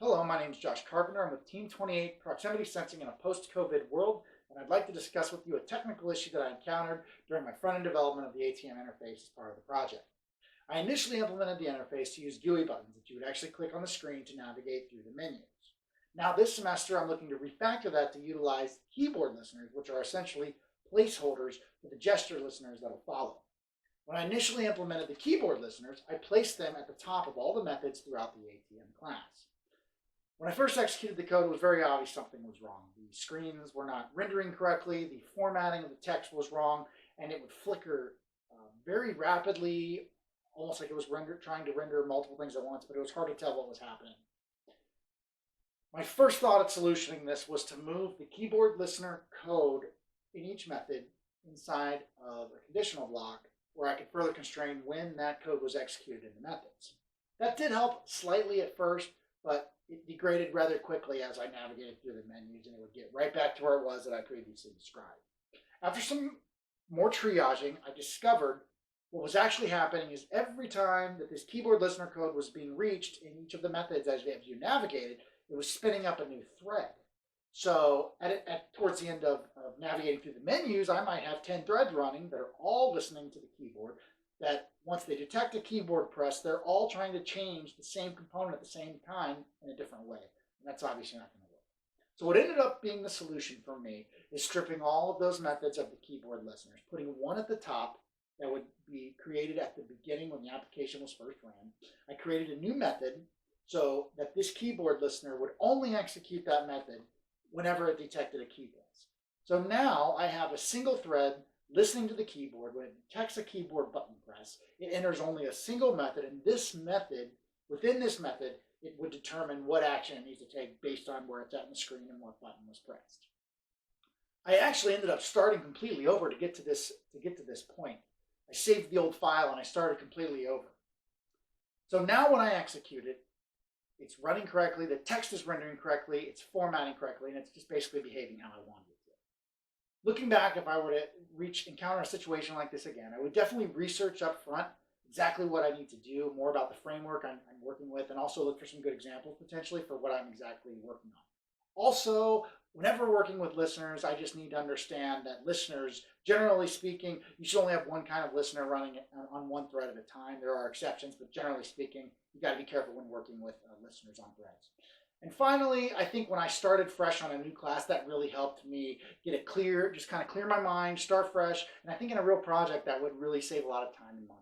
Hello, my name is Josh Carpenter. I'm with Team 28 Proximity Sensing in a Post-COVID World, and I'd like to discuss with you a technical issue that I encountered during my front-end development of the ATM interface as part of the project. I initially implemented the interface to use GUI buttons that you would actually click on the screen to navigate through the menus. Now this semester, I'm looking to refactor that to utilize keyboard listeners, which are essentially placeholders for the gesture listeners that will follow. When I initially implemented the keyboard listeners, I placed them at the top of all the methods throughout the ATM class. When I first executed the code, it was very obvious something was wrong. The screens were not rendering correctly, the formatting of the text was wrong, and it would flicker very rapidly, almost like it was trying to render multiple things at once, but it was hard to tell what was happening. My first thought at solutioning this was to move the keyboard listener code in each method inside of a conditional block where I could further constrain when that code was executed in the methods. That did help slightly at first, but it degraded rather quickly as I navigated through the menus, and it would get right back to where it was that I previously described. After some more triaging, I discovered what was actually happening is every time that this keyboard listener code was being reached in each of the methods as you navigated, it was spinning up a new thread. So towards the end of navigating through the menus, I might have 10 threads running that are all listening to the keyboard, that once they detect a keyboard press, they're all trying to change the same component at the same time in a different way. And that's obviously not going to work. So what ended up being the solution for me is stripping all of those methods of the keyboard listeners, putting one at the top that would be created at the beginning when the application was first ran. I created a new method so that this keyboard listener would only execute that method whenever it detected a key press. So now I have a single thread listening to the keyboard. When it detects a keyboard button press, it enters only a single method, and within this method, it would determine what action it needs to take based on where it's at in the screen and what button was pressed. I actually ended up starting completely over to get to this point. I saved the old file and I started completely over. So now when I execute it, it's running correctly, the text is rendering correctly, it's formatting correctly, and it's just basically behaving how I wanted it to. Looking back, if I were to encounter a situation like this again, I would definitely research up front exactly what I need to do, more about the framework I'm working with, and also look for some good examples potentially for what I'm exactly working on. Also, whenever working with listeners, I just need to understand that listeners, generally speaking, you should only have one kind of listener running on one thread at a time. There are exceptions, but generally speaking, you got to be careful when working with listeners on threads. And finally, I think when I started fresh on a new class, that really helped me get just kind of clear my mind, start fresh. And I think in a real project, that would really save a lot of time and money.